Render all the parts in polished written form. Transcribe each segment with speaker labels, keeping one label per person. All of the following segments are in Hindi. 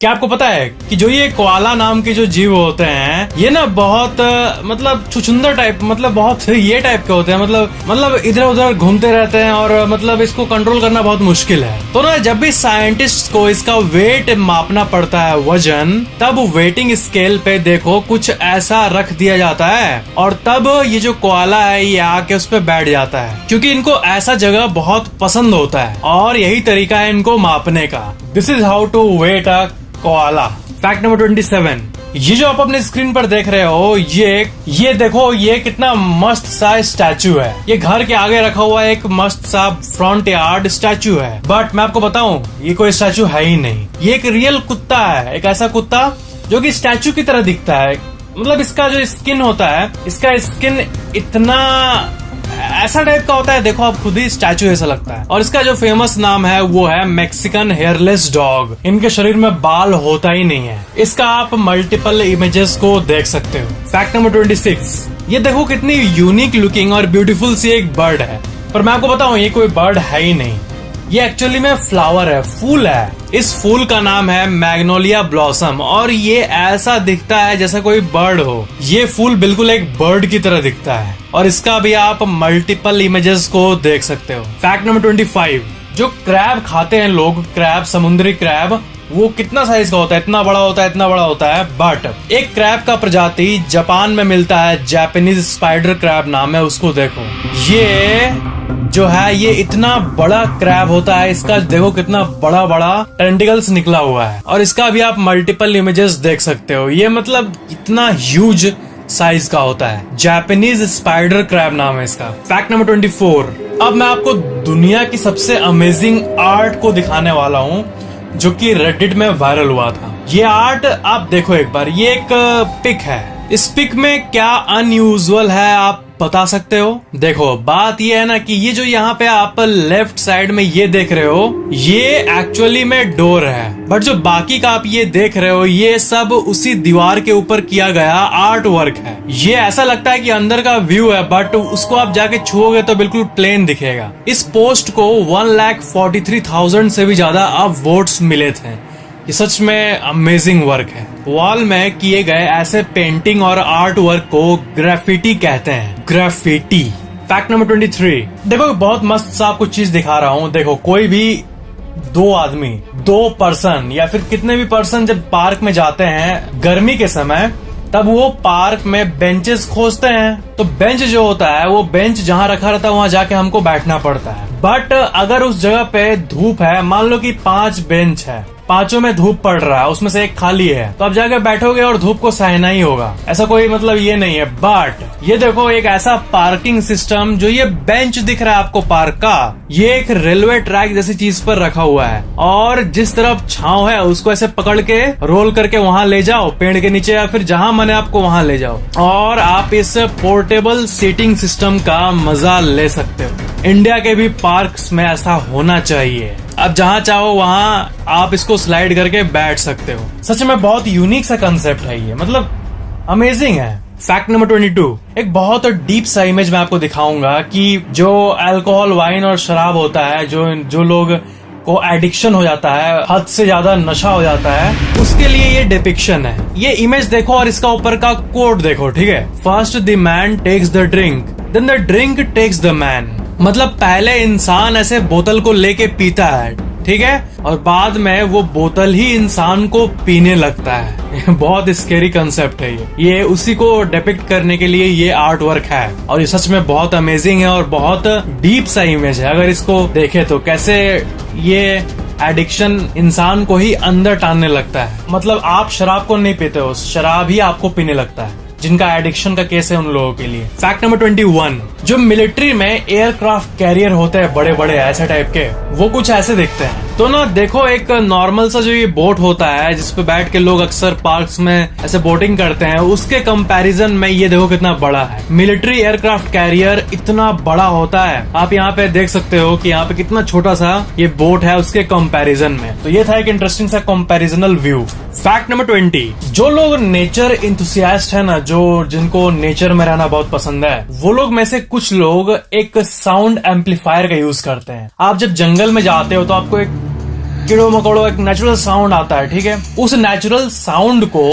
Speaker 1: क्या आपको पता है कि जो ये कोआला नाम के जो जीव होते हैं ये ना बहुत मतलब छुछुंदर टाइप मतलब बहुत ये टाइप के होते हैं मतलब इधर उधर घूमते रहते हैं और मतलब इसको कंट्रोल करना बहुत मुश्किल है। तो ना जब भी साइंटिस्ट को इसका वेट मापना पड़ता है वजन, तब वेटिंग स्केल पे देखो कुछ ऐसा रख दिया जाता है और तब ये जो कोआला है ये आके उस पे बैठ जाता है, क्योंकि इनको ऐसा जगह बहुत पसंद होता है और यही तरीका है इनको मापने का। This is how to weigh a koala. Fact number 27, ये जो आप अपने स्क्रीन पर देख रहे हो ये देखो ये कितना मस्त सा स्टैचू है। ये घर के आगे रखा हुआ एक मस्त सा फ्रंट यार्ड स्टैचू है, बट मैं आपको बताऊं ये कोई स्टैचू है ही नहीं। ये एक रियल कुत्ता है, एक ऐसा कुत्ता जो कि स्टैचू की तरह दिखता है। मतलब इसका जो स्किन होता है, इसका स्किन इतना ऐसा टाइप का होता है, देखो आप खुद ही स्टैचू ऐसा लगता है। और इसका जो फेमस नाम है वो है मैक्सिकन हेयरलेस डॉग। इनके शरीर में बाल होता ही नहीं है। इसका आप मल्टीपल इमेजेस को देख सकते हो। फैक्ट नंबर 26, ये देखो कितनी यूनिक लुकिंग और ब्यूटीफुल सी एक बर्ड है, पर मैं आपको बताऊं ये कोई बर्ड है ही नहीं। ये एक्चुअली में फ्लावर है, फूल है। इस फूल का नाम है मैग्नोलिया ब्लॉसम और ये ऐसा दिखता है जैसा कोई बर्ड हो। ये फूल बिल्कुल एक बर्ड की तरह दिखता है और इसका भी आप मल्टीपल इमेजेस को देख सकते हो। फैक्ट नंबर 25, जो क्रैब खाते हैं लोग, क्रैब, समुद्री क्रैब, वो कितना साइज का होता है, इतना बड़ा होता है, इतना बड़ा होता है। बट एक क्रैब का प्रजाति जापान में मिलता है, जापानीज स्पाइडर क्रैब नाम है उसको। देखो ये जो है ये इतना बड़ा क्रैब होता है, इसका देखो कितना बड़ा बड़ा टेंटिकल्स निकला हुआ है और इसका भी आप मल्टीपल इमेजेस देख सकते हो। ये मतलब इतना ह्यूज साइज का होता है। जापानीज स्पाइडर क्रैब नाम है इसका। फैक्ट नंबर 24, अब मैं आपको दुनिया की सबसे अमेजिंग आर्ट को दिखाने वाला हूँ जो कि रेडिट में वायरल हुआ था। ये आर्ट आप देखो एक बार, ये एक पिक है। इस पिक में क्या अनयूजुअल है आप बता सकते हो? देखो बात ये है ना कि ये जो यहाँ पे आप लेफ्ट साइड में ये देख रहे हो ये एक्चुअली में डोर है, बट जो बाकी का आप ये देख रहे हो ये सब उसी दीवार के ऊपर किया गया आर्ट वर्क है। ये ऐसा लगता है कि अंदर का व्यू है, बट उसको आप जाके छुओगे तो बिल्कुल प्लेन दिखेगा। इस पोस्ट को 1,43,000 से भी ज्यादा अब वोट्स मिले थे। ये सच में अमेजिंग वर्क है। वॉल में किए गए ऐसे पेंटिंग और आर्ट वर्क को ग्राफिटी कहते हैं, ग्राफिटी। फैक्ट नंबर 23, देखो बहुत मस्त सा आपको चीज दिखा रहा हूँ। देखो कोई भी दो आदमी, दो पर्सन या फिर कितने भी पर्सन जब पार्क में जाते हैं गर्मी के समय, तब वो पार्क में बेंचेस खोजते हैं। तो बेंच जो होता है वो बेंच जहाँ रखा रहता है वहाँ जाके हमको बैठना पड़ता है। बट अगर उस जगह पे धूप है, मान लो कि 5 बेंच है, पांचों में धूप पड़ रहा है, उसमें से एक खाली है, तो आप जाकर बैठोगे और धूप को सहना ही होगा। ऐसा कोई मतलब ये नहीं है। बट ये देखो एक ऐसा पार्किंग सिस्टम, जो ये बेंच दिख रहा है आपको पार्क का, ये एक रेलवे ट्रैक जैसी चीज पर रखा हुआ है और जिस तरफ छांव है उसको ऐसे पकड़ के रोल करके वहां ले जाओ पेड़ के नीचे या फिर जहां मने आपको वहां ले जाओ और आप इस पोर्टेबल सीटिंग सिस्टम का मजा ले सकते हो। इंडिया के भी पार्क्स में ऐसा होना चाहिए। अब जहाँ चाहो वहाँ आप इसको स्लाइड करके बैठ सकते हो। सच में बहुत यूनिक सा कंसेप्ट है ये, मतलब अमेजिंग है। फैक्ट नंबर 22, एक बहुत डीप सा इमेज मैं आपको दिखाऊंगा कि जो अल्कोहल, वाइन और शराब होता है, जो लोग को एडिक्शन हो जाता है, हद से ज्यादा नशा हो जाता है, उसके लिए ये डिपिक्शन है। ये इमेज देखो और इसका ऊपर का कोड देखो, ठीक है। First the man takes the drink, then the drink takes the man. मतलब पहले इंसान ऐसे बोतल को लेके पीता है, ठीक है, और बाद में वो बोतल ही इंसान को पीने लगता है। बहुत स्केरी कंसेप्ट है ये उसी को डिपिक्ट करने के लिए ये आर्ट वर्क है और ये सच में बहुत अमेजिंग है और बहुत डीप सा इमेज है। अगर इसको देखे तो कैसे ये एडिक्शन इंसान को ही अंदर टानने लगता है। मतलब आप शराब को नहीं पीते हो, शराब ही आपको पीने लगता है। जिनका एडिक्शन का केस है उन लोगों के लिए। फैक्ट नंबर 21, जो मिलिट्री में एयरक्राफ्ट कैरियर होते हैं बड़े बड़े ऐसे टाइप के, वो कुछ ऐसे दिखते हैं। तो ना देखो एक नॉर्मल सा जो ये बोट होता है जिसपे बैठ के लोग अक्सर पार्क्स में ऐसे बोटिंग करते हैं, उसके कंपैरिजन में ये देखो कितना बड़ा है। मिलिट्री एयरक्राफ्ट कैरियर इतना बड़ा होता है, आप यहाँ पे देख सकते हो कि यहाँ पे कितना छोटा सा ये बोट है उसके कंपैरिजन में। तो ये था एक इंटरेस्टिंग सा कंपैरिजनल व्यू। फैक्ट नंबर 20, जो लोग नेचर इंथुसियास्ट है ना, जिनको नेचर में रहना बहुत पसंद है, वो लोग में से कुछ लोग एक साउंड एम्पलीफायर का यूज करते हैं। आप जब जंगल में जाते हो तो आपको एक कीड़ों मकोड़ों एक नेचुरल साउंड आता है, ठीक है। उस नेचुरल साउंड को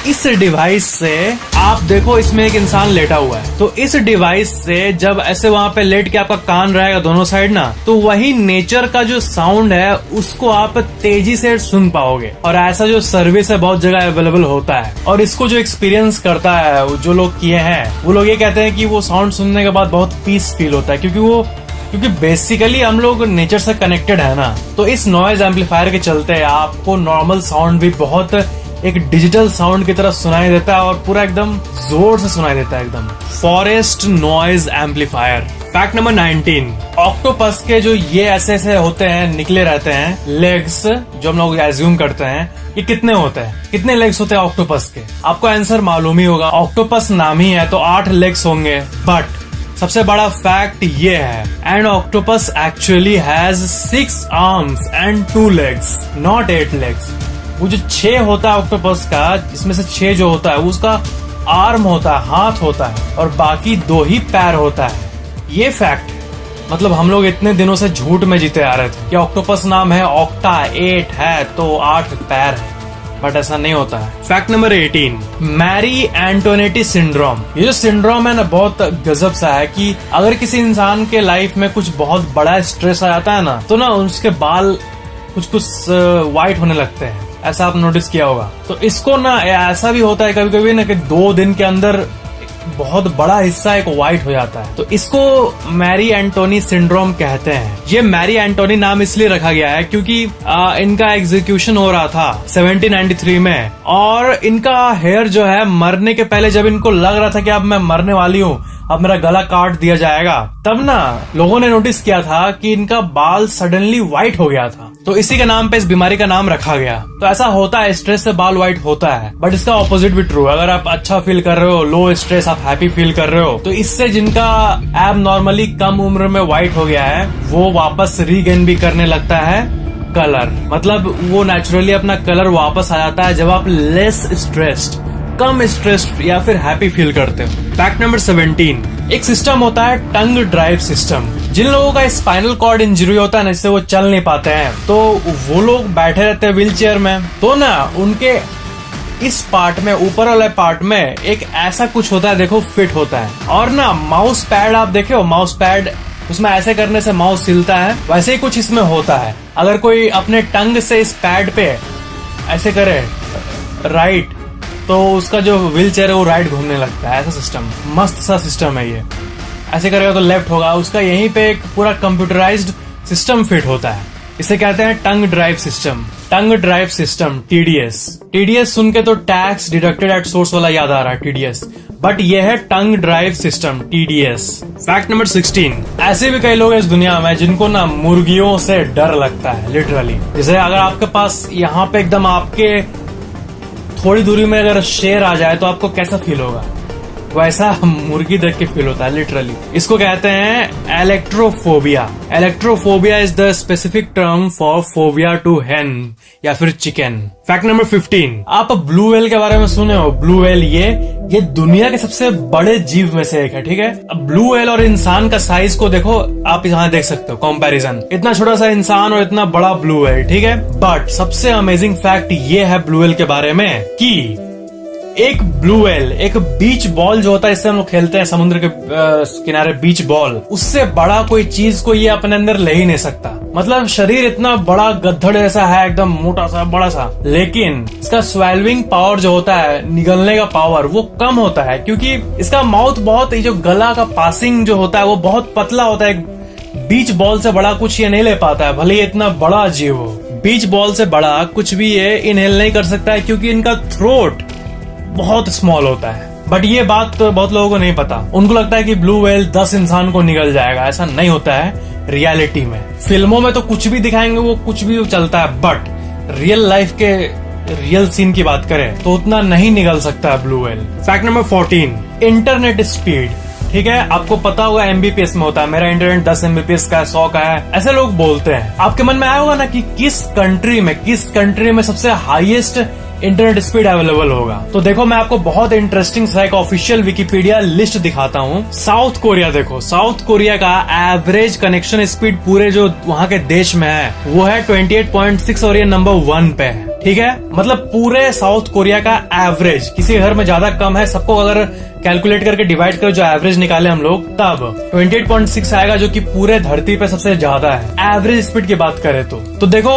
Speaker 1: इस डिवाइस से आप देखो, इसमें एक इंसान लेटा हुआ है, तो इस डिवाइस से जब ऐसे वहां पे लेट के आपका कान रहेगा दोनों साइड ना, तो वही नेचर का जो साउंड है उसको आप तेजी से सुन पाओगे। और ऐसा जो सर्विस है बहुत जगह अवेलेबल होता है, और इसको जो एक्सपीरियंस करता है, जो लोग किए हैं, वो लोग ये कहते हैं कि वो साउंड सुनने के बाद बहुत पीस फील होता है, क्योंकि बेसिकली हम लोग नेचर से कनेक्टेड है ना। तो इस नॉइज एम्पलीफायर के चलते आपको नॉर्मल साउंड भी बहुत एक डिजिटल साउंड की तरह सुनाई देता है, और पूरा एकदम जोर से सुनाई देता है एकदम। Forest noise amplifier. Fact number 19, octopus के जो ये ऐसे होते हैं, निकले रहते हैं लेग्स, जो हम लोग एज्यूम करते हैं, ये कितने होते हैं, कितने लेग्स होते हैं ऑक्टोपस के? आपको आंसर मालूम ही होगा, ऑक्टोपस नाम ही है तो 8 लेग्स होंगे। बट सबसे बड़ा फैक्ट ये है, and octopus actually has 6 arms and 2 legs, not 8 legs. वो जो 6 होता है ऑक्टोपस का, जिसमें से 6 जो होता है उसका आर्म होता है, हाथ होता है, और बाकी 2 ही पैर होता है। ये फैक्ट मतलब हम लोग इतने दिनों से झूठ में जीते आ रहे थे कि ऑक्टोपस नाम है, ऑक्टा 8 है तो 8 पैर है, बट ऐसा नहीं होता है। Fact number 18, Marie Antoinette syndrome. ये जो सिंड्रोम है ना, बहुत गजब सा है कि अगर किसी इंसान के लाइफ में कुछ बहुत बड़ा स्ट्रेस आ जाता है ना, तो ना उसके बाल कुछ व्हाइट होने लगते हैं। ऐसा आप नोटिस किया होगा। तो इसको ना ऐसा भी होता है कभी कभी ना कि 2 दिन के अंदर बहुत बड़ा हिस्सा एक व्हाइट हो जाता है, तो इसको मैरी एंटोनी सिंड्रोम कहते हैं। ये मैरी एंटोनी नाम इसलिए रखा गया है क्योंकि इनका एग्जीक्यूशन हो रहा था 1793 में, और इनका हेयर जो है, मरने के पहले जब इनको लग रहा था कि अब मैं मरने वाली हूँ, अब मेरा गला काट दिया जाएगा, तब ना लोगों ने नोटिस किया था कि इनका बाल सडनली व्हाइट हो गया था, तो इसी के नाम पे इस बीमारी का नाम रखा गया। तो ऐसा होता है, स्ट्रेस से बाल व्हाइट होता है, बट इसका ऑपोजिट भी ट्रू है। अगर आप अच्छा फील कर रहे हो, लो स्ट्रेस, आप हैप्पी फील कर रहे हो, तो इससे जिनका एब नॉर्मली कम उम्र में व्हाइट हो गया है, वो वापस रीगेन भी करने लगता है कलर। मतलब वो नेचुरली अपना कलर वापस आ जाता है जब आप लेस स्ट्रेस्ड, कम स्ट्रेस्ड या फिर हैप्पी फील करते हो। फैक्ट नंबर 17, एक सिस्टम होता है टंग ड्राइव सिस्टम। जिन लोगों का स्पाइनल कॉर्ड इंजरी होता है ना, इससे वो चल नहीं पाते हैं, तो वो लोग बैठे रहते हैं व्हील चेयर में, तो ना उनके इस पार्ट में, ऊपर वाले पार्ट में एक ऐसा कुछ होता है, देखो फिट होता है। और ना माउस पैड आप देखे हो, माउस पैड, उसमें ऐसे करने से माउस हिलता है, वैसे ही कुछ इसमें होता है। अगर कोई अपने टंग से इस पैड पे ऐसे करे राइट, तो उसका जो व्हील चेयर है वो राइट घूमने लगता है। ऐसा सिस्टम, मस्त सा सिस्टम है ये। ऐसे करेगा तो लेफ्ट होगा, उसका यहीं पे एक पूरा कंप्यूटराइज्ड सिस्टम फिट होता है। इसे कहते हैं टंग ड्राइव सिस्टम। टंग ड्राइव सिस्टम, TDS। TDS सुन के तो टैक्स डिडक्टेड एट सोर्स वाला याद आ रहा है, TDS, बट ये है tongue drive system, TDS। Fact number 16, ऐसे भी कई लोग हैं इस दुनिया में जिनको ना मुर्गियों से डर लगता है, लिटरली। जैसे अगर आपके पास यहाँ पे एकदम आपके थोड़ी दूरी में अगर शेर आ जाए तो आपको कैसा फील होगा, वैसा मुर्गी देख के फील होता है, लिटरली। इसको कहते हैं electrophobia. Electrophobia is the specific term for phobia to hen या फिर चिकन। फैक्ट नंबर 15, आप ब्लू व्हेल के बारे में सुने हो? ब्लू व्हेल ये दुनिया के सबसे बड़े जीव में से एक है, ठीक है। अब ब्लू व्हेल और इंसान का साइज को देखो, आप यहाँ देख सकते हो कंपैरिजन, इतना छोटा सा इंसान और इतना बड़ा ब्लू व्हेल, ठीक है। बट सबसे अमेजिंग फैक्ट ये है ब्लू व्हेल के बारे में कि एक ब्लू व्हेल, एक बीच बॉल जो होता है, इससे हम लोग खेलते हैं समुद्र के किनारे, बीच बॉल, उससे बड़ा कोई चीज को ये अपने अंदर ले ही नहीं सकता। मतलब शरीर इतना बड़ा गद्धड़ जैसा है, एकदम मोटा सा, बड़ा सा, लेकिन इसका स्वेलविंग पावर जो होता है, निगलने का पावर, वो कम होता है, क्योंकि इसका माउथ बहुत, जो गला का पासिंग जो होता है वो बहुत पतला होता है। बीच बॉल से बड़ा कुछ ये नहीं ले पाता है, भले ही इतना बड़ा जीव हो। बीच बॉल से बड़ा कुछ भी ये इनहेल नहीं कर सकता है, क्योंकि इनका थ्रोट बहुत स्मॉल होता है। बट ये बात तो बहुत लोगों को नहीं पता। उनको लगता है कि ब्लू व्हेल 10 इंसान को निगल जाएगा, ऐसा नहीं होता है रियलिटी में। फिल्मों में तो कुछ भी दिखाएंगे, वो कुछ भी चलता है, बट रियल लाइफ के रियल सीन की बात करें तो उतना नहीं निगल सकता है blue whale. Fact number 14, internet speed. ठीक है, आपको पता होगा MBPS में होता है, मेरा इंटरनेट 10 MBPS का है, 100 का है, ऐसे लोग बोलते हैं। आपके मन में आया होगा ना कि किस कंट्री में सबसे हाईएस्ट इंटरनेट स्पीड अवेलेबल होगा। तो देखो मैं आपको बहुत इंटरेस्टिंग सा एक ऑफिशियल विकिपीडिया लिस्ट दिखाता हूँ। साउथ कोरिया देखो, साउथ कोरिया का एवरेज कनेक्शन स्पीड पूरे जो वहाँ के देश में है वो है 28.6 और ये नंबर 1 पे है। ठीक है, मतलब पूरे साउथ कोरिया का एवरेज, किसी घर में ज्यादा कम है, सबको अगर कैलकुलेट करके डिवाइड करो जो एवरेज निकाले हम लोग, तब 28.6 आएगा जो कि पूरे धरती पे सबसे ज्यादा है एवरेज स्पीड की बात करें तो देखो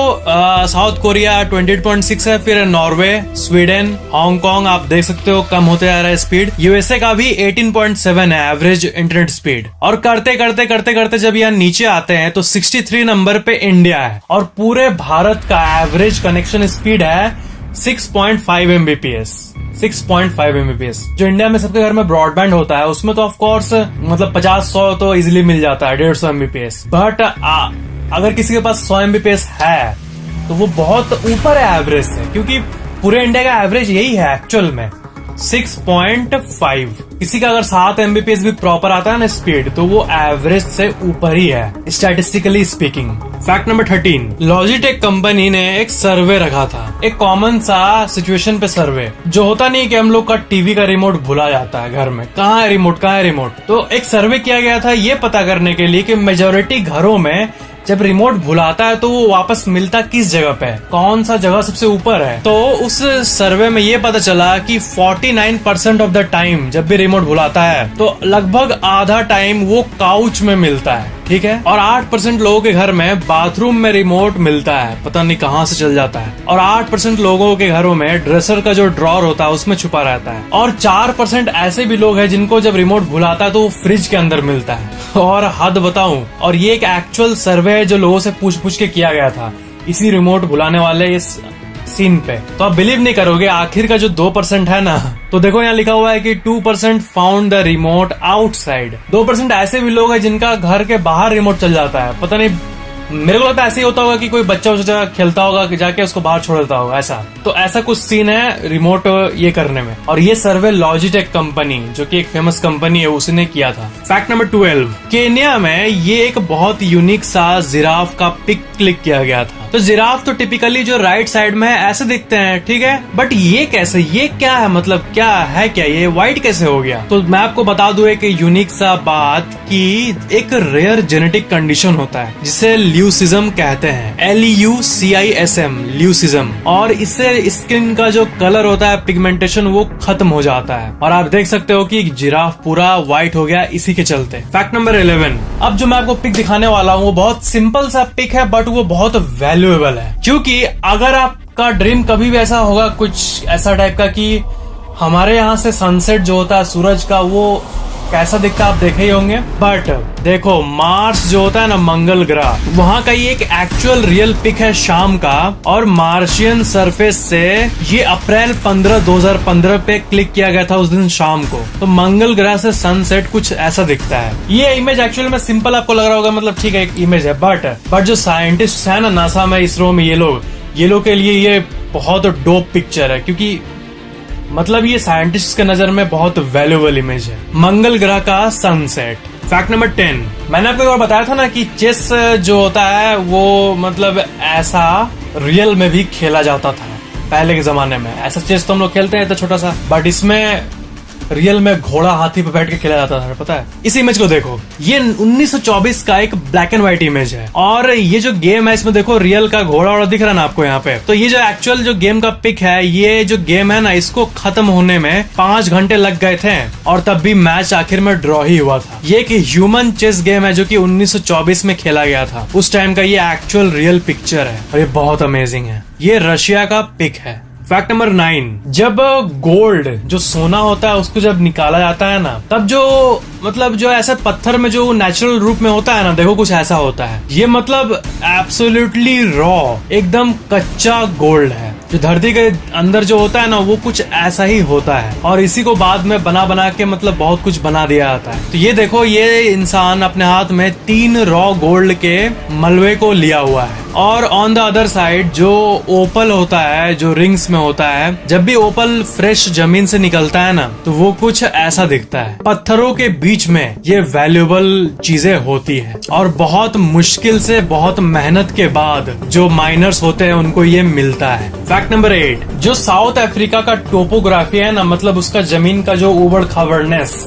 Speaker 1: साउथ कोरिया 28.6 है, फिर नॉर्वे, स्वीडन, हांगकांग आप देख सकते हो कम होते जा रहा है स्पीड। यूएसए का भी 18.7 है एवरेज इंटरनेट स्पीड। और करते करते करते करते जब यहाँ नीचे आते हैं तो 63 नंबर पे इंडिया है और पूरे भारत का एवरेज कनेक्शन स्पीड है 6.5 Mbps। 6.5 Mbps जो इंडिया में सबके घर में ब्रॉडबैंड होता है उसमें तो ऑफ कोर्स मतलब 50-100 तो इजीली मिल जाता है, 150 Mbps। बट अगर किसी के पास 100 Mbps है तो वो बहुत ऊपर है एवरेज से, क्योंकि पूरे इंडिया का एवरेज यही है एक्चुअल में 6.5। किसी का अगर 7 Mbps भी प्रॉपर आता है ना स्पीड तो वो एवरेज से ऊपर ही है statistically speaking. Fact number 13, Logitech company ने एक सर्वे रखा था, एक कॉमन सा सिचुएशन पे सर्वे। जो होता नहीं कि हम लोग का टीवी का रिमोट भुला जाता है घर में, कहाँ है रिमोट, कहाँ है रिमोट। तो एक सर्वे किया गया था ये पता करने के लिए कि मेजोरिटी घरों में जब रिमोट भुलाता है तो वो वापस मिलता किस जगह पे है, कौन सा जगह सबसे ऊपर है। तो उस सर्वे में ये पता चला कि 49% ऑफ द टाइम जब भी रिमोट भुलाता है तो लगभग आधा टाइम वो काउच में मिलता है। ठीक है, और 8% लोगों के घर में बाथरूम में रिमोट मिलता है, पता नहीं कहाँ से चल जाता है। और 8% लोगों के घरों में ड्रेसर का जो ड्रॉर होता है उसमें छुपा रहता है। और 4% ऐसे भी लोग हैं जिनको जब रिमोट भुलाता है तो वो फ्रिज के अंदर मिलता है। और हद बताऊं, और ये एक एक्चुअल सर्वे है जो लोगों से पूछ के किया गया था इसी रिमोट भुलाने वाले इस सीन पे। तो आप बिलीव नहीं करोगे, आखिर का जो 2% है ना, तो देखो यहाँ लिखा हुआ है कि 2% फाउंड द रिमोट आउटसाइड। 2% ऐसे भी लोग हैं जिनका घर के बाहर रिमोट चल जाता है, पता नहीं, मेरे को लगता है ऐसे ही होता होगा कि कोई बच्चा उच्चा खेलता होगा कि जाके उसको बाहर छोड़ देता होगा, ऐसा। तो ऐसा कुछ सीन है रिमोट ये करने में। और ये सर्वे लॉजिटेक कंपनी जो कि एक फेमस कंपनी है उसने किया था। फैक्ट नंबर 12, केन्या में ये एक बहुत यूनिक सा जिराफ का पिक क्लिक किया गया था। तो जिराफ तो टिपिकली जो राइट साइड में है ऐसे दिखते हैं, ठीक है, बट ये कैसे, ये क्या है, मतलब क्या है, क्या ये व्हाइट कैसे हो गया। तो मैं आपको बता दूं एक यूनिक सा बात कि एक रेयर जेनेटिक कंडीशन होता है जिसे ल्यूसिज्म कहते हैं, LUCISM, ल्यूसिज्म। और इससे स्किन का जो कलर होता है, पिगमेंटेशन, वो खत्म हो जाता है। और आप देख सकते हो कि जिराफ पूरा व्हाइट हो गया इसी के चलते। फैक्ट नंबर 11, अब जो मैं आपको पिक दिखाने वाला हूँ वो बहुत सिंपल सा पिक है बट वो बहुत वैल्यूएबल है। क्योंकि अगर आपका ड्रीम कभी भी ऐसा होगा, कुछ ऐसा टाइप का कि हमारे यहाँ से सनसेट जो होता है सूरज का वो कैसा दिखता है आप देखे ही होंगे। बट देखो मार्स जो होता है ना, मंगल ग्रह, वहाँ का ये एक एक्चुअल रियल पिक है शाम का। और मार्शियन सरफेस से ये अप्रैल 15, 2015 पे क्लिक किया गया था उस दिन शाम को। तो मंगल ग्रह से सनसेट कुछ ऐसा दिखता है। ये इमेज एक्चुअल में सिंपल आपको लग रहा होगा, मतलब ठीक है एक इमेज है, बट जो साइंटिस्ट है ना नासा में, इसरो में, ये लोग के लिए ये बहुत डोप पिक्चर है, क्योंकि मतलब ये साइंटिस्ट के नजर में बहुत वैल्यूएबल इमेज है, मंगल ग्रह का सनसेट। फैक्ट नंबर 10, मैंने आपको एक बार बताया था ना कि चेस जो होता है वो मतलब ऐसा रियल में भी खेला जाता था पहले के जमाने में। ऐसा चेस तो हम लोग खेलते हैं तो छोटा सा, बट इसमें रियल में घोड़ा हाथी पे बैठ के खेला जाता था, पता है। इस इमेज को देखो, ये 1924 का एक ब्लैक एंड व्हाइट इमेज है। और ये जो गेम है इसमें देखो रियल का घोड़ा वोड़ा दिख रहा है ना आपको यहाँ पे। तो ये जो एक्चुअल जो गेम का पिक है, ये जो गेम है ना, इसको खत्म होने में 5 घंटे लग गए थे और तब भी मैच आखिर में ड्रॉ ही हुआ था। ये एक ह्यूमन चेस गेम है जो कि 1924 में खेला गया था। उस टाइम का ये एक्चुअल रियल पिक्चर है और ये बहुत अमेजिंग है। ये रशिया का पिक है। फैक्ट नंबर 9, जब गोल्ड जो सोना होता है उसको जब निकाला जाता है ना, तब जो मतलब जो ऐसे पत्थर में जो नेचुरल रूप में होता है ना, देखो कुछ ऐसा होता है। ये मतलब एब्सोल्युटली रॉ, एकदम कच्चा गोल्ड है। जो धरती के अंदर जो होता है ना वो कुछ ऐसा ही होता है और इसी को बाद में बना के मतलब बहुत कुछ बना दिया जाता है। तो ये देखो, ये इंसान अपने हाथ में 3 रॉ गोल्ड के मलबे को लिया हुआ है और ऑन द अदर साइड जो ओपल होता है, जो रिंग्स में होता है, जब भी ओपल फ्रेश जमीन से निकलता है ना, तो वो कुछ ऐसा दिखता है। पत्थरों के बीच में ये वैल्यूएबल चीजें होती है और बहुत मुश्किल से, बहुत मेहनत के बाद जो माइनर्स होते हैं उनको ये मिलता है। फैक्ट नंबर 8, जो साउथ अफ्रीका का टोपोग्राफी है ना, मतलब उसका जमीन का जो उबड़ खाबड़नेस,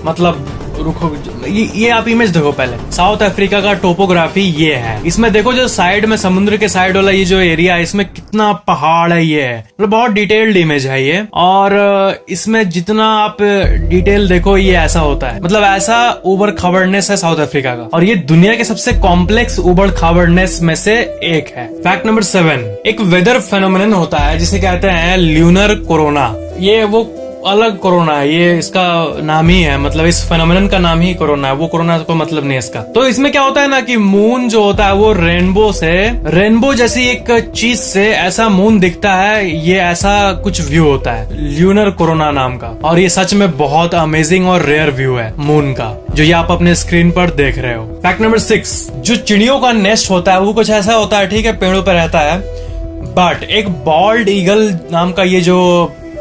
Speaker 1: मतलब रुको, ये आप इमेज देखो पहले। साउथ अफ्रीका का टोपोग्राफी ये है। इसमें देखो जो साइड में समुद्र के साइड वाला ये जो एरिया है, इसमें कितना पहाड़ है, ये है मतलब बहुत डिटेल्ड इमेज है ये। और इसमें जितना आप डिटेल देखो ये ऐसा होता है, मतलब ऐसा उबड़ खाबड़नेस है साउथ अफ्रीका का, और ये दुनिया के सबसे कॉम्प्लेक्स उबड़ खाबड़नेस में से एक है। फैक्ट नंबर 7, एक वेदर फेनोमेनन होता है जिसे कहते हैं ल्यूनर कोरोना। ये वो अलग कोरोना है, ये इसका नाम ही है, मतलब इस फेनोमेनन का नाम ही कोरोना है, वो कोरोना को मतलब नहीं है इसका। तो इसमें क्या होता है ना कि मून जो होता है वो रेनबो जैसी एक चीज से ऐसा मून दिखता है, ये ऐसा कुछ व्यू होता है ल्यूनर कोरोना नाम का। और ये सच में बहुत अमेजिंग और रेयर व्यू है मून का, जो ये आप अपने स्क्रीन पर देख रहे हो। फैक्ट नंबर 6, जो चिड़ियों का नेस्ट होता है वो कुछ ऐसा होता है, ठीक है, पेड़ों पर रहता है, बट एक बॉल्ड ईगल नाम का ये जो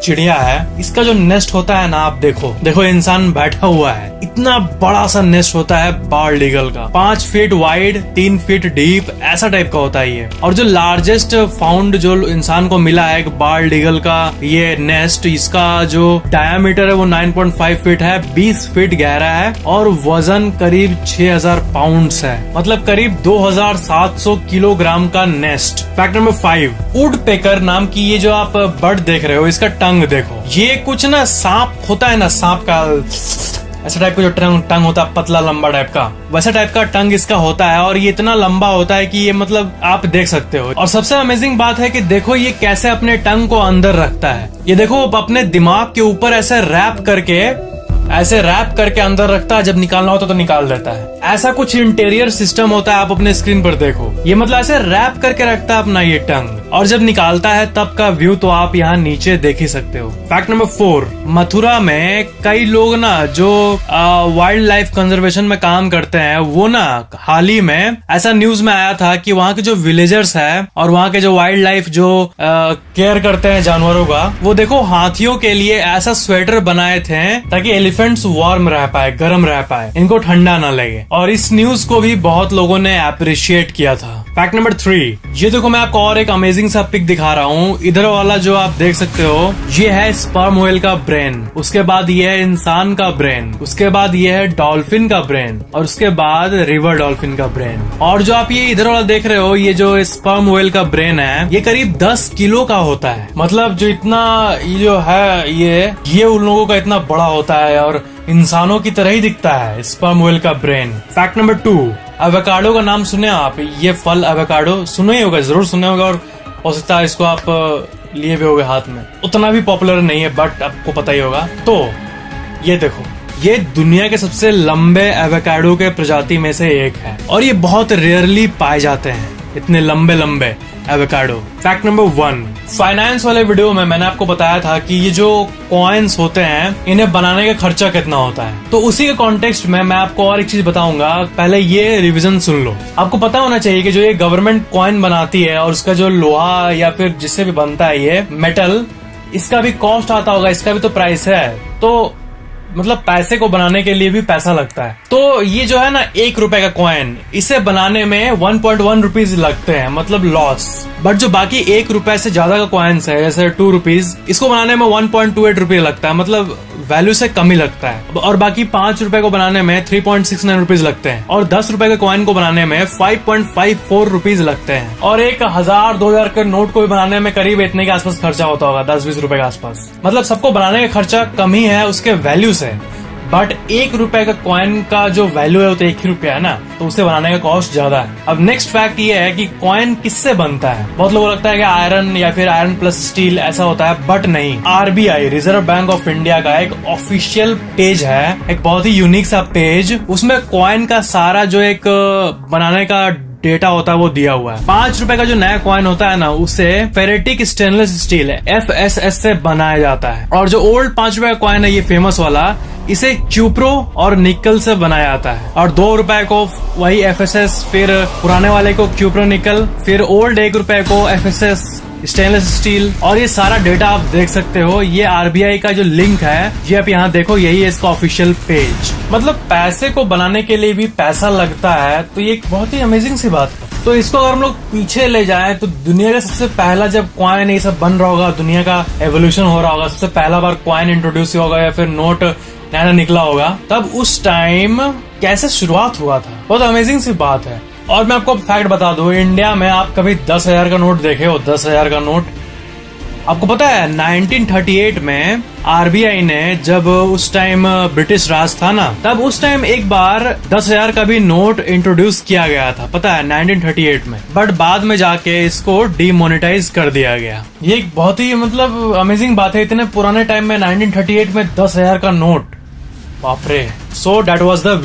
Speaker 1: चिड़िया है, इसका जो नेस्ट होता है ना, आप देखो इंसान बैठा हुआ है, इतना बड़ा सा नेस्ट होता है बाल्ड ईगल का, 5 फीट वाइड, 3 फीट डीप, ऐसा टाइप का होता है ये। और जो लार्जेस्ट फाउंड जो इंसान को मिला है एक बाल्ड ईगल का ये नेस्ट, इसका जो डायामीटर है वो 9.5 फीट है, 20 फीट गहरा है और वजन करीब 6000 पाउंड्स है, मतलब करीब 2700 किलोग्राम का nest. Fact number 5, would picker नाम की ये जो आप बर्ड देख रहे हो, इसका टंग देखो, ये कुछ ना सांप होता है ना, सांप का ऐसा टाइप का जो टंग होता है, पतला लंबा टाइप का, वैसा टाइप का टंग इसका होता है। और ये इतना लंबा होता है कि ये मतलब आप देख सकते हो। और सबसे अमेजिंग बात है कि देखो ये कैसे अपने टंग को अंदर रखता है, ये देखो अपने दिमाग के ऊपर ऐसे रैप करके अंदर रखता है, जब निकालना होता तो निकाल देता है। ऐसा कुछ इंटीरियर सिस्टम होता है, आप अपने स्क्रीन पर देखो, ये मतलब ऐसे रैप करके रखता है अपना ये टंग, और जब निकालता है तब का व्यू तो आप यहाँ नीचे देख ही सकते हो। फैक्ट नंबर 4, मथुरा में कई लोग ना जो वाइल्ड लाइफ कंजर्वेशन में काम करते हैं, वो ना हाल ही में ऐसा न्यूज में आया था कि वहाँ के जो विलेजर्स है और वहाँ के जो वाइल्ड लाइफ जो केयर करते हैं जानवरों का, वो देखो हाथियों के लिए ऐसा स्वेटर बनाए थे ताकि एलिफेंट्स वार्म रह पाए, गर्म रह पाए, इनको ठंडा ना लगे। और इस न्यूज को भी बहुत लोगों ने अप्रिशिएट किया था। फैक्ट नंबर 3, ये देखो मैं आपको और एक अमेजिंग सा पिक दिखा रहा हूँ। इधर वाला जो आप देख सकते हो ये है स्पर्म व्हेल का ब्रेन, उसके बाद ये है इंसान का ब्रेन, उसके बाद ये है डॉल्फिन का ब्रेन, और उसके बाद रिवर डॉल्फिन का ब्रेन। और जो आप ये इधर वाला देख रहे हो, ये जो स्पर्म व्हेल का ब्रेन है, ये करीब 10 किलो का होता है, मतलब जो इतना ये जो है ये उन लोगों का इतना बड़ा होता है और इंसानों की तरह ही दिखता है स्पर्म व्हेल का ब्रेन। फैक्ट नंबर 2, एवोकाडो का नाम सुने आप? ये फल एवोकाडो सुने ही होगा, जरूर सुने होगा, और हो सकता है इसको आप लिए भी होगे हाथ में। उतना भी पॉपुलर नहीं है बट आपको पता ही होगा। तो ये देखो, ये दुनिया के सबसे लंबे एवोकाडो के प्रजाति में से एक है और ये बहुत रेयरली पाए जाते हैं, इतने लंबे लंबे एवोकाडो। फैक्ट नंबर 1, फाइनेंस वाले वीडियो में मैंने आपको बताया था कि ये जो कॉइन्स होते हैं इन्हें बनाने का खर्चा कितना होता है, तो उसी के कॉन्टेक्स्ट में मैं आपको और एक चीज बताऊंगा। पहले ये रिवीजन सुन लो। आपको पता होना चाहिए कि जो ये गवर्नमेंट कॉइन बनाती है और उसका जो लोहा या फिर जिससे भी बनता है ये मेटल, इसका भी कॉस्ट आता होगा, इसका भी तो प्राइस है। तो मतलब पैसे को बनाने के लिए भी पैसा लगता है। तो ये जो है ना 1 रुपए का कॉइन, इसे बनाने में 1.1 रुपीज लगते हैं, मतलब लॉस। बट जो बाकी 1 रुपए से ज्यादा का कॉइन्स है, जैसे 2 रुपीज, इसको बनाने में 1.28 रुपये लगता है, मतलब वैल्यू से कम ही लगता है। और बाकी 5 रुपए को बनाने में 3.69 रुपीज लगते हैं, और 10 रुपए के कॉइन को बनाने में 5.54 रुपीज लगते हैं, और 1000 2000 के नोट को भी बनाने में करीब इतने के आसपास खर्चा होता होगा, 10-20 रुपए के आसपास। मतलब सबको बनाने का खर्चा कम ही है उसके वैल्यू से। बट 1 रुपए का कॉइन का जो वैल्यू है वो तो 1 ही रुपया है ना, तो उसे बनाने का कॉस्ट ज्यादा है। अब नेक्स्ट फैक्ट ये है कि कॉइन किससे बनता है। बहुत लोगों को लगता है कि आयरन या फिर आयरन प्लस स्टील ऐसा होता है, बट नहीं। RBI, reserve bank of India का एक ऑफिशियल पेज है, एक बहुत ही यूनिक सा पेज, उसमें कॉइन का सारा जो एक बनाने का डेटा होता है वो दिया हुआ है। 5 रुपए का जो नया कॉइन होता है ना, उसे फेरेटिक स्टेनलेस स्टील FSS से बनाया जाता है। और जो ओल्ड 5 रुपए का कॉइन है, ये फेमस वाला, इसे क्यूप्रो और निकल से बनाया जाता है। और 2 रुपए को वही FSS, फिर पुराने वाले को क्यूप्रो निकल, फिर ओल्ड 1 रुपए को FSS स्टेनलेस स्टील। और ये सारा डेटा आप देख सकते हो। ये RBI का जो लिंक है, ये आप यहाँ देखो, यही है इसका ऑफिशियल पेज। मतलब पैसे को बनाने के लिए भी पैसा लगता है, तो ये एक बहुत ही अमेजिंग सी बात है। तो इसको अगर हम लोग पीछे ले जाएं तो दुनिया का सबसे पहला जब कॉइन ये सब बन रहा होगा, दुनिया का एवोल्यूशन हो रहा होगा, सबसे पहला बार कॉइन इंट्रोड्यूस होगा या फिर नोट नया निकला होगा, तब उस टाइम कैसे शुरुआत हुआ था, बहुत अमेजिंग सी बात है। और मैं आपको फैक्ट बता दूं, इंडिया में आप कभी 10,000 का नोट देखे हो? 10,000 का नोट आपको पता है 1938 में RBI ने, जब उस टाइम ब्रिटिश राज था ना, तब उस टाइम एक बार 10,000 का भी नोट इंट्रोड्यूस किया गया था, पता है 1938 में। बट बाद में जाके इसको डिमोनेटाइज कर दिया गया। ये एक बहुत ही मतलब अमेजिंग बात है, इतने पुराने टाइम में 1938 में 10,000 का नोट, बाप रे। So that was the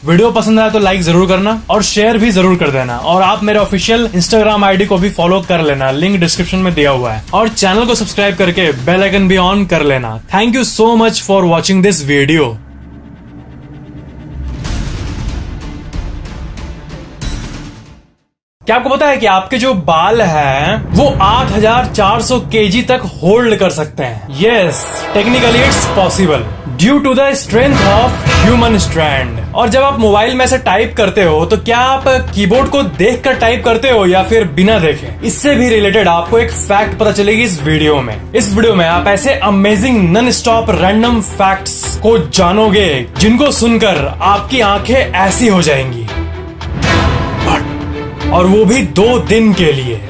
Speaker 1: video पसंद आया तो लाइक जरूर करना और शेयर भी जरूर कर देना। और आप मेरे ऑफिशियल इंस्टाग्राम आईडी को भी फॉलो कर लेना, लिंक डिस्क्रिप्शन में दिया हुआ है। और चैनल को सब्सक्राइब करके बेल आइकन भी ऑन कर लेना। Thank you so much for watching this video. क्या आपको पता है कि आपके जो बाल हैं वो 8,400 kg तक होल्ड कर सकते हैं? Yes, technically it's possible due to the strength of human strand. और जब आप मोबाइल में से टाइप करते हो तो क्या आप कीबोर्ड को देखकर टाइप करते हो या फिर बिना देखे? इससे भी रिलेटेड आपको एक फैक्ट पता चलेगी इस वीडियो में। इस वीडियो में आप ऐसे amazing non stop random facts को जानोगे जिनको सुनकर आपकी आंखें ऐसी हो जाएंगी, और वो भी 2 दिन के लिए।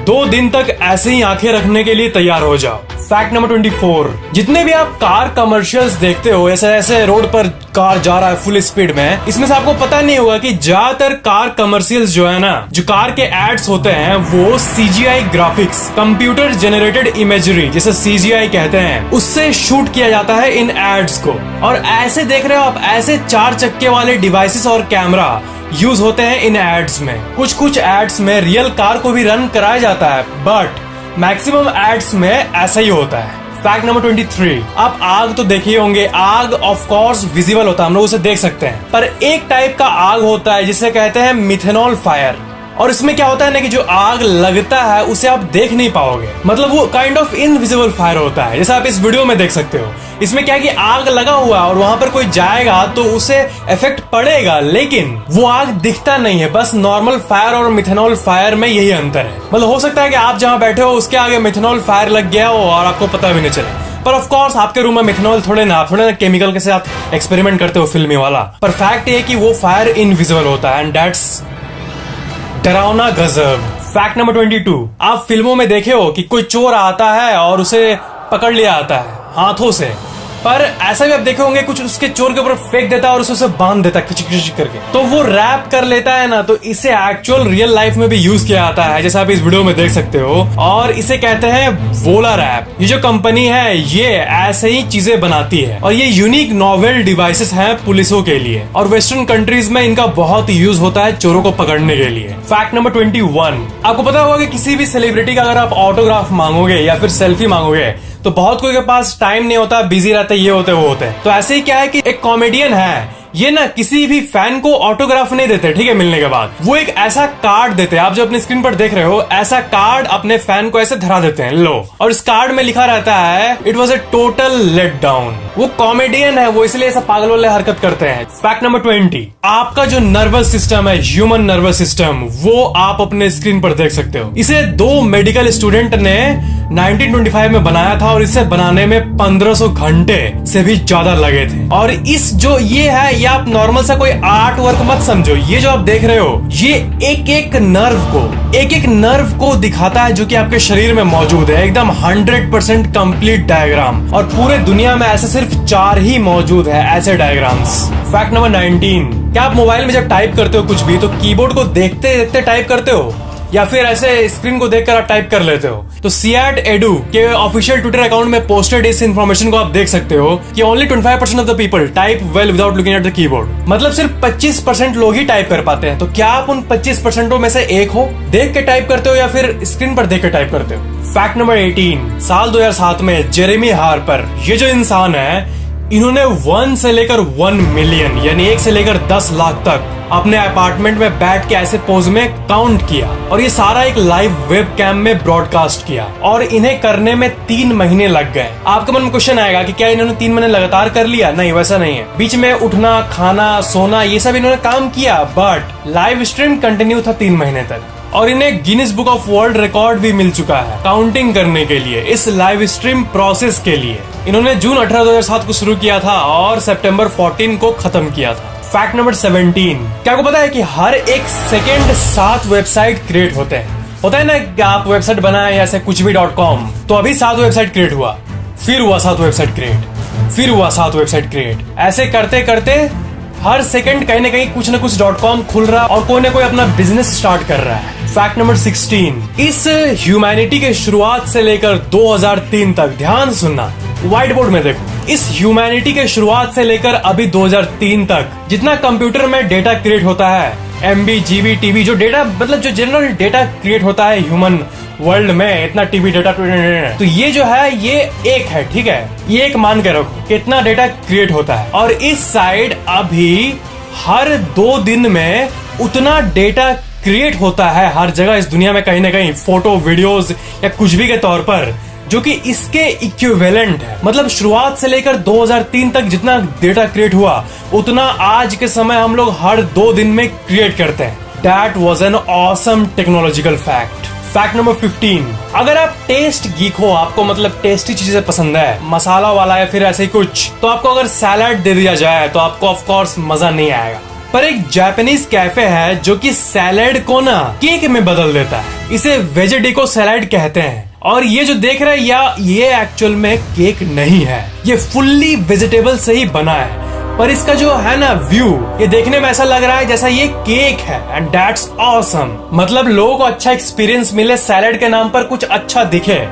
Speaker 1: 2 दिन तक ऐसे ही आंखें रखने के लिए तैयार हो जाओ। फैक्ट नंबर 24, जितने भी आप कार कमर्शियल्स देखते हो, ऐसे ऐसे रोड पर कार जा रहा है फुल स्पीड में, इसमें से आपको पता नहीं होगा कि ज्यादातर कार कमर्शियल्स जो है ना, जो कार के एड्स होते हैं, वो CGI graphics, computer generated imagery, जिसे CGI कहते हैं, उससे शूट किया जाता है इन एड्स को। और ऐसे देख रहे हो आप, ऐसे 4 चक्के वाले डिवाइसेस और कैमरा यूज होते हैं इन एड्स में। कुछ एड्स में रियल कार को भी रन कराया जाता है, बट मैक्सिमम एड्स में ऐसा ही होता है। फैक्ट नंबर 23, आप आग तो देखे होंगे। आग ऑफ कोर्स विजिबल होता है, हम लोग उसे देख सकते हैं, पर एक टाइप का आग होता है जिसे कहते हैं मिथेनॉल फायर। और इसमें क्या होता है ना कि जो आग लगता है उसे आप देख नहीं पाओगे, मतलब वो काइंड ऑफ इनविजिबल फायर होता है, जैसा आप इस वीडियो में देख सकते हो। इसमें क्या है कि आग लगा हुआ है और वहां पर कोई जाएगा तो उसे इफेक्ट पड़ेगा, लेकिन वो आग दिखता नहीं है। बस नॉर्मल फायर और मिथेनॉल फायर में यही अंतर है। मतलब हो सकता है कि आप जहां बैठे हो उसके आगे मिथेनॉल फायर लग गया हो और आपको पता भी नहीं चले। पर ऑफ कोर्स आपके रूम में मिथेनॉल थोड़े ना केमिकल के साथ एक्सपेरिमेंट करते हो फिल्मी वाला। पर फैक्ट ये कि वो फायर इनविजिबल होता है, एंड दैट्स डरावना गजब। फैक्ट नंबर 22, आप फिल्मों में देखे हो कि कोई चोर आता है और उसे पकड़ लिया आता है हाथों से, पर ऐसा भी आप देखे होंगे कुछ उसके चोर के ऊपर फेंक देता है और उसे बांध देता है खिच खिच करके, तो वो रैप कर लेता है ना। तो इसे एक्चुअल रियल लाइफ में भी यूज किया जाता है, जैसा आप इस वीडियो में देख सकते हो। और इसे कहते हैं वोला रैप। ये जो कंपनी है ये ऐसे ही चीजें बनाती है, और ये यूनिक नॉवेल डिवाइसेस हैं पुलिसों के लिए, और वेस्टर्न कंट्रीज में इनका बहुत यूज होता है चोरों को पकड़ने के लिए। फैक्ट नंबर 21, आपको पता होगा कि किसी भी सेलिब्रिटी का अगर आप ऑटोग्राफ मांगोगे या फिर सेल्फी मांगोगे तो बहुत कोई के पास टाइम नहीं होता, बिजी रहते, ये होते वो होते। तो ऐसे ही क्या है कि एक कॉमेडियन है, ये ना किसी भी फैन को ऑटोग्राफ नहीं देते, ठीक है, मिलने के बाद वो एक ऐसा कार्ड देते हैं, आप जो अपनी स्क्रीन पर देख रहे हो, ऐसा कार्ड अपने फैन को ऐसे धरा देते हैं, लो। और इस कार्ड में लिखा रहता है it was a total let down. वो कॉमेडियन है, वो इसलिए ऐसा पागल वाले हरकत करते हैं। फैक्ट नंबर 20, आपका जो नर्वस सिस्टम है, ह्यूमन नर्वस सिस्टम, वो आप अपने स्क्रीन पर देख सकते हो। इसे 2 मेडिकल स्टूडेंट ने 1925 में बनाया था, और इसे बनाने में 1500 घंटे से भी ज्यादा लगे थे। और इस जो ये है, ये आप नॉर्मल सा कोई आर्ट वर्क मत समझो, ये जो आप देख रहे हो, ये एक एक नर्व को दिखाता है जो कि आपके शरीर में मौजूद है, एकदम 100% कंप्लीट डायग्राम। और पूरे दुनिया में ऐसे सिर्फ 4 ही मौजूद है ऐसे डायग्राम्स। फैक्ट नंबर 19, क्या आप मोबाइल में जब टाइप करते हो कुछ भी तो कीबोर्ड को देखते देखते टाइप करते हो या फिर ऐसे स्क्रीन को देखकर आप टाइप कर लेते हो? तो सियाट एडू के ऑफिशियल ट्विटर अकाउंट में पोस्टेड इस इन्फॉर्मेशन को आप देख सकते हो कि only 25% of the people type well without looking at the keyboard. मतलब सिर्फ 25% लोग ही टाइप कर पाते हैं। तो क्या आप उन 25% में से एक हो? देख के टाइप करते हो या फिर स्क्रीन पर देख के टाइप करते हो? फैक्ट नंबर 18, साल 2007 में जेरेमी हार्पर, ये जो इंसान है, इन्होंने 1 से लेकर 1 मिलियन यानी 1 से लेकर 10 लाख तक अपने अपार्टमेंट में बैठ के ऐसे पोज में काउंट किया, और ये सारा एक लाइव वेब कैम में ब्रॉडकास्ट किया, और इन्हें करने में 3 महीने लग गए। आपके मन में क्वेश्चन आएगा कि क्या इन्होंने 3 महीने लगातार कर लिया? नहीं, वैसा नहीं है। बीच में उठना, खाना, सोना, ये सब इन्होंने काम किया, बट लाइव स्ट्रीम कंटिन्यू था 3 महीने तक। और इन्हें Guinness book of world record भी मिल चुका है काउंटिंग करने के लिए, इस लाइव स्ट्रीम प्रोसेस के लिए। इन्होंने जून 18, 2007 को शुरू किया था और सितंबर 14 को खत्म किया था। फैक्ट नंबर 17, क्या आपको पता है कि हर एक सेकेंड 7 वेबसाइट क्रिएट होते हैं? होता है ना कि आप वेबसाइट बनाए ऐसे कुछ भी .com, तो अभी 7 वेबसाइट क्रिएट हुआ, फिर हुआ 7 वेबसाइट क्रिएट, फिर हुआ 7 वेबसाइट क्रिएट। ऐसे करते करते हर सेकंड कहीं ना कहीं कुछ ना कुछ .com खुल रहा है और कोई ना कोई अपना बिजनेस स्टार्ट कर रहा है। फैक्ट नंबर 16, इस ह्यूमैनिटी के शुरुआत से लेकर 2003 तक, ध्यान सुनना, व्हाइट बोर्ड में देखो, इस ह्यूमैनिटी के शुरुआत से लेकर अभी 2003 तक जितना कंप्यूटर में डेटा क्रिएट होता है, MB, GB, TB, जो डेटा मतलब जो जनरल डेटा क्रिएट होता है ह्यूमन वर्ल्ड में, इतना TB डेटा, तो ये जो है ये एक है, ठीक है, ये एक मान के रखो कितना डेटा क्रिएट होता है। और इस साइड अभी हर 2 दिन में उतना डेटा क्रिएट होता है हर जगह इस दुनिया में, कहीं ना कहीं फोटो, वीडियोस या कुछ भी के तौर पर, जो कि इसके इक्विवेलेंट है। मतलब शुरुआत से लेकर 2003 तक जितना डेटा क्रिएट हुआ उतना आज के समय हम लोग हर 2 दिन में क्रिएट करते हैं। That was an awesome technological fact. Fact number 15, अगर आप टेस्ट गीक हो, आपको मतलब टेस्टी चीजें पसंद है, मसाला वाला या फिर ऐसे ही कुछ, तो आपको अगर सैलड दे दिया जाए तो आपको ऑफ कोर्स मजा नहीं आएगा। पर एक जापानीज कैफे है जो कि सैलड को ना केक में बदल देता है, इसे वेजेडिको सैलड कहते हैं। और ये जो देख रहे हैं या ये एक्चुअल में केक नहीं है, ये फुल्ली वेजिटेबल से ही बना है, पर इसका जो है ना व्यू, ये देखने में ऐसा लग रहा है जैसा ये केक है। And that's awesome. मतलब लोगों को अच्छा एक्सपीरियंस मिले, सैलड के नाम पर कुछ अच्छा दिखे,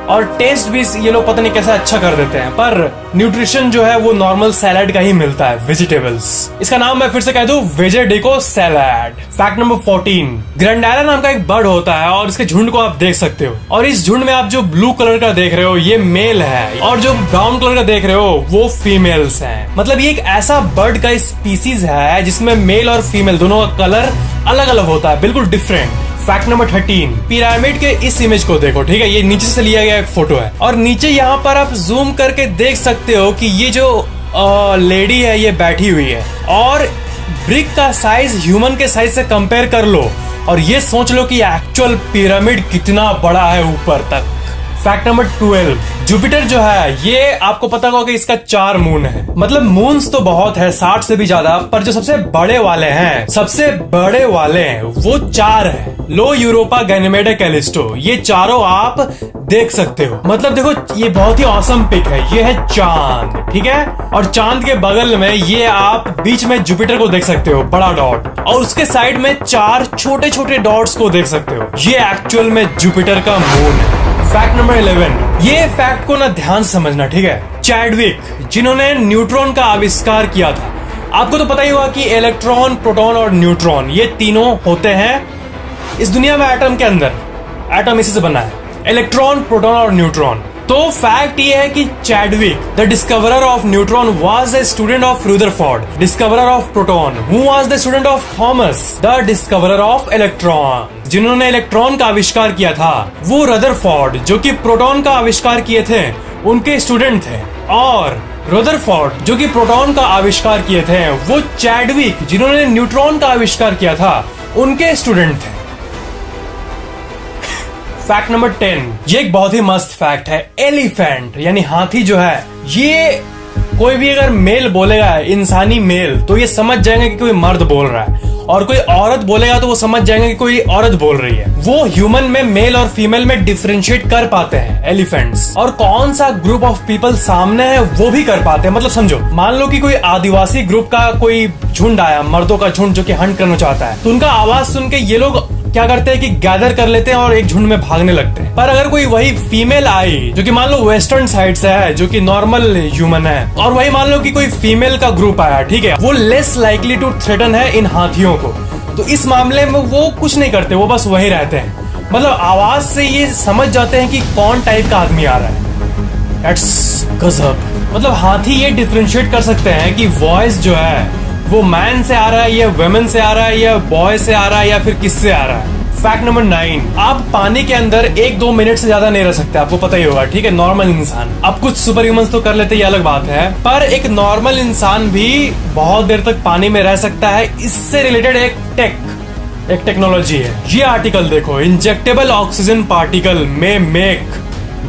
Speaker 1: और टेस्ट भी ये लोग पता नहीं कैसा अच्छा कर देते हैं, पर न्यूट्रिशन जो है वो नॉर्मल सैलड का ही मिलता है, वेजिटेबल्स। इसका नाम मैं फिर से कह दूं, वेजेडिको सैलड। फैक्ट नंबर 14, ग्रैंडाला नाम का एक बर्ड होता है और इसके झुंड को आप देख सकते हो, और इस झुंड में आप जो ब्लू कलर का देख रहे हो ये मेल है, और जो ब्राउन कलर का देख रहे हो वो फीमेल्स हैं। मतलब ये एक ऐसा बर्ड का स्पीसीज है जिसमें मेल और फीमेल दोनों का कलर अलग अलग होता है, बिल्कुल डिफरेंट। फैक्ट नंबर 13, पिरामिड के इस इमेज को देखो, ठीक है, ये नीचे से लिया गया एक फोटो है, और नीचे यहाँ पर आप जूम करके देख सकते हो कि ये जो लेडी है ये बैठी हुई है, और ब्रिक का साइज ह्यूमन के साइज से कंपेयर कर लो और ये सोच लो कि एक्चुअल पिरामिड कितना बड़ा है ऊपर तक। फैक्ट नंबर 12, जुपिटर जो है ये आपको पता होगा कि इसका 4 मून है। मतलब मून्स तो बहुत है, 60 से भी ज्यादा, पर जो सबसे बड़े वाले हैं, वो 4 है। लो, यूरोपा, गैनीमेडा, कैलिस्टो, ये चारों आप देख सकते हो। मतलब देखो, ये बहुत ही ऑसम पिक है। ये है चांद, ठीक है, और चांद के बगल में ये आप बीच में जुपिटर को देख सकते हो, बड़ा डॉट, और उसके साइड में 4 छोटे छोटे डॉट्स को देख सकते हो। ये एक्चुअल में जुपिटर का मून है। फैक्ट नंबर 11, ये फैक्ट को ना ध्यान से समझना, ठीक है। चैडविक, जिन्होंने न्यूट्रॉन का आविष्कार किया था, आपको तो पता ही होगा कि इलेक्ट्रॉन, प्रोटॉन और न्यूट्रॉन ये तीनों होते हैं इस दुनिया में एटम के अंदर। एटम इसी से बना है, इलेक्ट्रॉन, प्रोटॉन और न्यूट्रॉन। तो फैक्ट ये है कि Chadwick, the discoverer of neutron, was a student of Rutherford, discoverer of proton, who was the student of Thomas, the discoverer of electron. जिन्होंने इलेक्ट्रॉन का आविष्कार किया था वो रदरफोर्ड, जो कि प्रोटॉन का आविष्कार किए थे, उनके स्टूडेंट थे, और रदरफोर्ड जो कि प्रोटॉन का आविष्कार किए थे वो चैडविक, जिन्होंने न्यूट्रॉन का आविष्कार किया था, उनके स्टूडेंट थे। फैक्ट नंबर 10, ये एक बहुत ही मस्त फैक्ट है। एलिफेंट यानी हाथी जो है, ये कोई भी अगर मेल बोलेगा, इंसानी मेल, तो ये समझ जाएंगे कि कोई मर्द बोल रहा है, और कोई औरत बोलेगा तो वो समझ जाएंगे कि कोई औरत बोल रही है। वो ह्यूमन में मेल और फीमेल में डिफरेंशिएट कर पाते हैं एलिफेंट्स, और कौन सा ग्रुप ऑफ पीपल सामने है वो भी कर पाते हैं। मतलब समझो, मान लो कि कोई आदिवासी ग्रुप का कोई झुंड आया, मर्दों का झुंड जो कि हंट करना चाहता है, तो उनका आवाज सुन के ये लोग क्या करते हैं कि गैदर कर लेते हैं और एक झुंड में भागने लगते हैं। पर अगर कोई वही फीमेल आई जो कि मान लो वेस्टर्न साइड से है, जो कि नॉर्मल ह्यूमन है, और वही मान लो कि कोई फीमेल का ग्रुप आया, ठीक है, वो लेस लाइकली टू थ्रेटन है इन हाथियों को। तो इस मामले में वो कुछ नहीं करते, वो बस वही रहते हैं। मतलब आवाज से ये समझ जाते हैं कि कौन टाइप का आदमी आ रहा है। दैट्स गजब। मतलब हाथी ये डिफरेंशिएट कर सकते हैं कि वॉइस जो है वो मैन से आ रहा है या वुमेन से आ रहा है या बॉय से आ रहा है या फिर किससे आ रहा है। फैक्ट नंबर 9, आप पानी के अंदर 1-2 मिनट से ज्यादा नहीं रह सकते, आपको पता ही होगा, ठीक है, नॉर्मल इंसान। अब कुछ सुपर ह्यूमंस तो कर लेते, ये अलग बात है, पर एक नॉर्मल इंसान भी बहुत देर तक पानी में रह सकता है। इससे रिलेटेड एक टेक्नोलॉजी है। ये आर्टिकल देखो, इंजेक्टेबल ऑक्सीजन पार्टिकल में make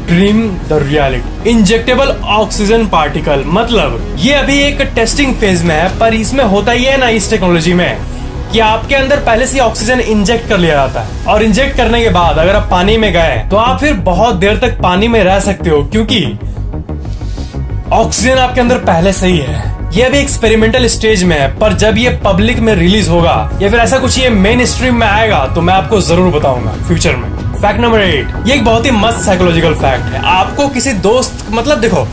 Speaker 1: dream the reality. Injectable oxygen particle मतलब ये अभी एक टेस्टिंग फेज में है, पर इसमें होता ही है ना इस टेक्नोलॉजी में कि आपके अंदर पहले से ऑक्सीजन इंजेक्ट कर लिया जाता है, और इंजेक्ट करने के बाद अगर आप पानी में गए तो आप फिर बहुत देर तक पानी में रह सकते हो, क्योंकि ऑक्सीजन आपके अंदर पहले से ही है। ये अभी एक्सपेरिमेंटल स्टेज में है, पर जब ये पब्लिक में रिलीज होगा या फिर ऐसा कुछ ये मेन स्ट्रीम में आएगा तो मैं आपको जरूर बताऊंगा फ्यूचर में। फैक्ट नंबर 8, ये एक बहुत ही मस्त साइकोलॉजिकल फैक्ट है। आपको किसी दोस्त, मतलब देखो,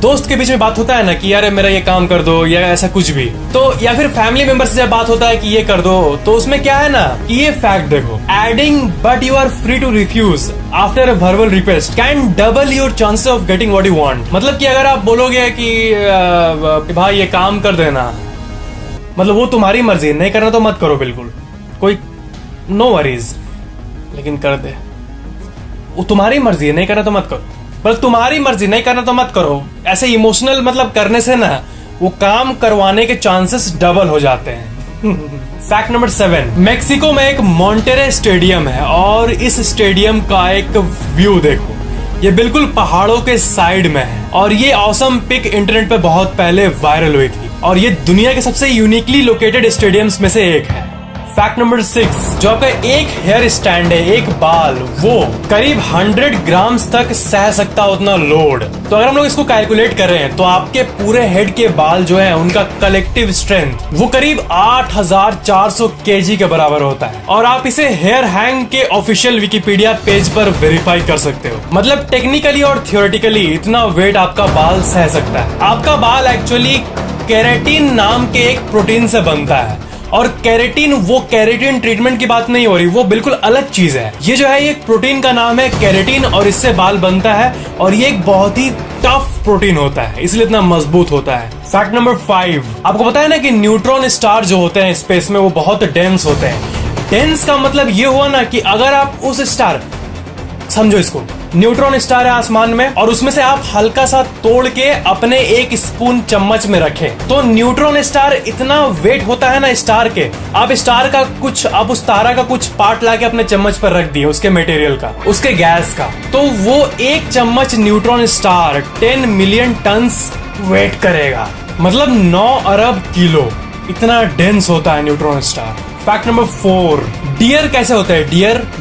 Speaker 1: दोस्त के बीच में बात होता है ना कि यार मेरा ये काम कर दो या ऐसा कुछ भी, तो या फिर फैमिली मेंबर से जब बात होता है कि ये कर दो, तो उसमें क्या है ना कि ये फैक्ट देखो, adding but you are free to refuse after a verbal request can double your chances of getting what you want. मतलब कि अगर आप बोलोगे कि भाई ये काम कर देना, मतलब वो तुम्हारी मर्जी, नहीं करना तो मत करो, बिल्कुल कोई नो वरीज, लेकिन कर दे, वो तुम्हारी मर्जी है, नहीं करना तो मत करो, पर तुम्हारी मर्जी, नहीं करना तो मत करो। ऐसे इमोशनल मतलब करने से ना वो काम करवाने के चांसेस डबल हो जाते हैं। फैक्ट नंबर 7, मेक्सिको में एक मॉन्टेरे स्टेडियम है, और इस स्टेडियम का एक व्यू देखो, ये बिल्कुल पहाड़ों के साइड में है, और ये ऑसम पिक इंटरनेट पे बहुत पहले वायरल हुई थी, और ये दुनिया के सबसे यूनिकली लोकेटेड स्टेडियम्स में से एक है। फैक्ट नंबर 6, जो आपका एक हेयर स्टैंड है, एक बाल, वो करीब 100 ग्राम्स तक सह सकता है उतना लोड। तो अगर हम लोग इसको कैलकुलेट कर रहे हैं तो आपके पूरे हेड के बाल जो है उनका कलेक्टिव स्ट्रेंथ वो करीब 8400 केजी के बराबर होता है, और आप इसे हेयर हैंग के ऑफिशियल विकिपीडिया पेज पर वेरीफाई कर सकते हो। मतलब टेक्निकली और थियोरेटिकली इतना वेट आपका बाल सह सकता है। आपका बाल एक्चुअली केराटिन नाम के एक प्रोटीन से बनता है, और केराटिन, वो केराटिन ट्रीटमेंट की बात नहीं हो रही, वो बिल्कुल अलग चीज है। ये जो है, ये प्रोटीन का नाम है केराटिन, और इससे बाल बनता है, और ये एक बहुत ही टफ प्रोटीन होता है, इसलिए इतना मजबूत होता है। फैक्ट नंबर 5, आपको पता है ना कि न्यूट्रॉन स्टार जो होते हैं स्पेस में वो बहुत डेंस होते हैं। डेंस का मतलब ये हुआ ना कि अगर आप उस स्टार, समझो इसको, न्यूट्रॉन स्टार है आसमान में, और उसमें से आप हल्का सा तोड़ के अपने एक स्पून चम्मच में रखें, तो न्यूट्रॉन स्टार इतना वेट होता है ना स्टार के, आप स्टार का कुछ, आप उस तारा का कुछ पार्ट लाके अपने चम्मच पर रख दिए, उसके मटेरियल का, उसके गैस का, तो वो एक चम्मच neutron star 10 million ton weight करेगा। मतलब 9 अरब किलो, इतना डेंस होता है neutron star. Fact number 4, deer कैसे होता है?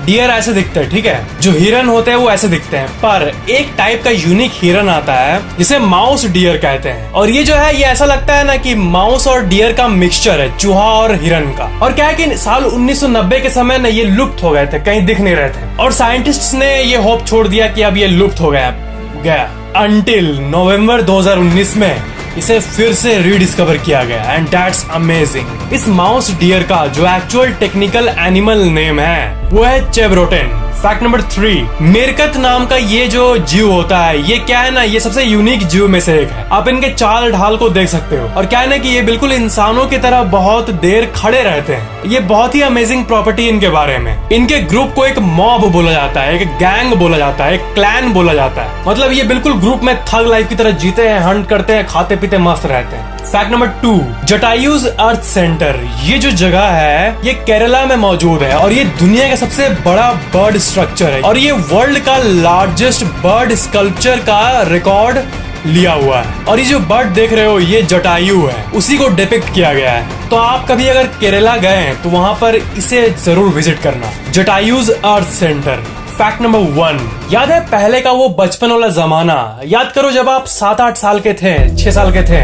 Speaker 1: डियर ऐसे दिखते हैं, ठीक है, जो हिरन होते हैं वो ऐसे दिखते हैं, पर एक टाइप का यूनिक हिरन आता है जिसे माउस डियर कहते हैं, और ये जो है ये ऐसा लगता है ना कि माउस और डियर का मिक्सचर है, चूहा और हिरन का। और क्या है कि साल 1990 के समय ना ये लुप्त हो गए थे, कहीं दिख नहीं रहे थे, और साइंटिस्ट्स ने ये होप छोड़ दिया कि अब ये लुप्त हो गया अंटिल नवंबर 2019 में इसे फिर से रीडिस्कवर किया गया, एंड दैट्स अमेजिंग। इस माउस डियर का जो एक्चुअल टेक्निकल एनिमल नेम है वो है चेब्रोटेन। फैक्ट नंबर 3, मेरकत नाम का ये जो जीव होता है, ये क्या है ना, ये सबसे यूनिक जीव में से एक है। आप इनके चाल ढाल को देख सकते हो, और क्या है ना कि ये बिल्कुल इंसानों की तरह बहुत देर खड़े रहते हैं। ये बहुत ही अमेजिंग प्रॉपर्टी इनके बारे में। इनके ग्रुप को एक मॉब बोला जाता है, एक गैंग बोला जाता है, एक क्लैन बोला जाता है। मतलब ये बिल्कुल ग्रुप में थग लाइफ की तरह जीते हैं, हंट करते हैं, खाते पीते मस्त रहते हैं। फैक्ट नंबर 2, जटायुज अर्थ सेंटर, ये जो जगह है ये केरला में मौजूद है, और ये दुनिया का सबसे बड़ा बर्ड स्ट्रक्चर है, और ये वर्ल्ड का लार्जेस्ट बर्ड स्कल्पचर का रिकॉर्ड लिया हुआ है। और ये जो बर्ड देख रहे हो ये जटायु है, उसी को डिपिक्ट किया गया है। तो आप कभी अगर केरला गए तो वहां पर इसे जरूर विजिट करना, जटायुज अर्थ सेंटर। फैक्ट नंबर 1, याद है पहले का वो बचपन वाला जमाना? याद करो जब आप 7-8 साल के थे, 6 साल के थे,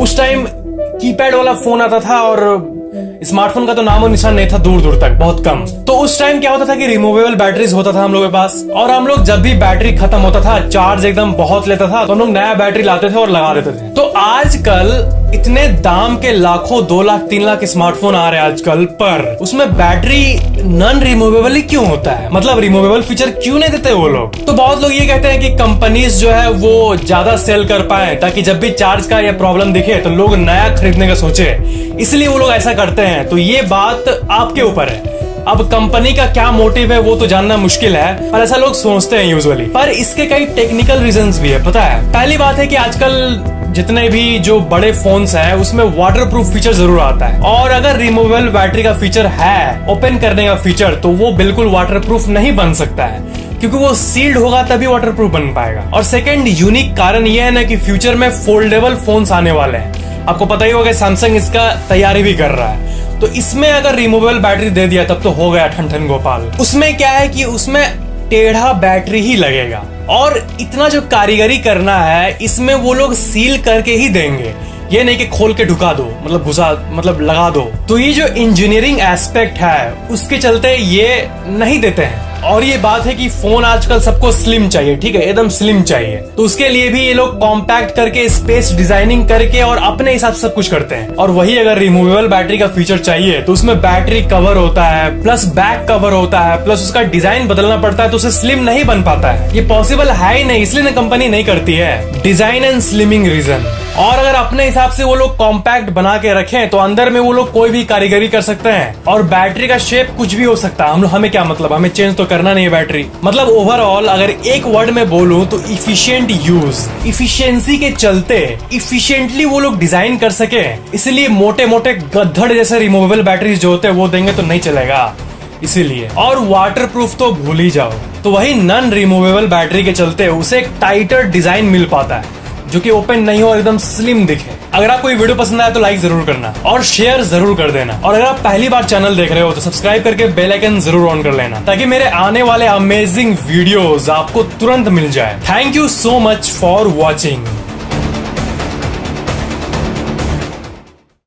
Speaker 1: उस टाइम कीपैड वाला फोन आता था, और स्मार्टफोन का तो नामो निशान नहीं था दूर दूर तक, बहुत कम। तो उस टाइम क्या होता था कि रिमूवेबल बैटरीज होता था हम लोग के पास, और हम लोग जब भी बैटरी खत्म होता था, चार्ज एकदम बहुत लेता था, तो हम लोग नया बैटरी लाते थे और लगा देते थे। तो आजकल इतने दाम के लाखों 2 लाख 3 लाख स्मार्टफोन आ रहे हैं आजकल, पर उसमें बैटरी नॉन रिमूवेबल ही क्यों होता है? मतलब रिमूवेबल फीचर क्यों नहीं देते वो लोग? तो बहुत लोग ये कहते हैं कि कंपनीज जो है वो ज्यादा सेल कर पाए, ताकि जब भी चार्ज का ये प्रॉब्लम दिखे तो लोग नया खरीदने का सोचे, इसलिए वो लोग ऐसा करते हैं। तो ये बात आपके ऊपर है। अब कंपनी का क्या मोटिव है वो तो जानना मुश्किल है, पर ऐसा लोग सोचते हैं यूजुअली। पर इसके कई टेक्निकल रीजंस भी है, पता है। पहली बात है कि आजकल जितने भी जो बड़े फोन्स हैं उसमें वाटर प्रूफ फीचर जरूर आता है, और अगर रिमूवेबल बैटरी का फीचर है, ओपन करने का फीचर, तो वो बिल्कुल वाटर प्रूफ नहीं बन सकता है, क्योंकि वो सील्ड होगा तभी वाटर प्रूफ बन पाएगा। और सेकंड यूनिक कारण ये है ना कि फ्यूचर में फोल्डेबल फोन्स आने वाले हैं। आपको पता ही होगा सैमसंग इसका तैयारी भी कर रहा है, तो इसमें अगर रिमूवेबल बैटरी दे दिया तब तो हो गया ठन गोपाल। उसमें क्या है कि उसमें टेढ़ा बैटरी ही लगेगा, और इतना जो कारीगरी करना है इसमें वो लोग सील करके ही देंगे, ये नहीं कि खोल के ढुका दो, मतलब घुसा, मतलब लगा दो। तो ये जो इंजीनियरिंग एस्पेक्ट है उसके चलते ये नहीं देते हैं। और ये बात है कि फोन आजकल सबको स्लिम चाहिए, ठीक है, एकदम स्लिम चाहिए, तो उसके लिए भी ये लोग कॉम्पैक्ट करके स्पेस डिजाइनिंग करके और अपने हिसाब से सब कुछ करते हैं। और वही अगर रिमूवेबल बैटरी का फीचर चाहिए तो उसमें बैटरी कवर होता है, प्लस बैक कवर होता है, प्लस उसका डिजाइन बदलना पड़ता है, तो उसे स्लिम नहीं बन पाता है। ये पॉसिबल है ही नहीं, इसलिए ना कंपनी नहीं करती है। Design and slimming reason. और अगर अपने हिसाब से वो लोग कॉम्पैक्ट बना के रखें तो अंदर में वो लोग कोई भी कारीगरी कर सकते हैं, और बैटरी का शेप कुछ भी हो सकता है। हमें क्या मतलब, हमें चेंज तो करना नहीं है बैटरी। मतलब ओवरऑल अगर एक वर्ड में बोलूं तो इफिशिएंट यूज, इफिशिएंसी के चलते इफिशिएंटली वो लोग डिजाइन कर सके, इसलिए मोटे मोटे गद्धड़ जैसे रिमूवेबल बैटरी जो होते हैं वो देंगे तो नहीं चलेगा, इसीलिए। और वाटर प्रूफ तो भूल ही जाओ। तो वही नॉन रिमूवेबल बैटरी के चलते उसे एक टाइटर डिजाइन मिल पाता है, जो कि ओपन नहीं हो, एकदम स्लिम दिखे। अगर आपको ये वीडियो पसंद आया तो लाइक जरूर करना और शेयर जरूर कर देना, और अगर आप पहली बार चैनल देख रहे हो तो सब्सक्राइब करके बेल आइकन जरूर ऑन कर लेना, ताकि मेरे आने वाले अमेजिंग वीडियोस आपको तुरंत मिल जाए। Thank you so much for watching.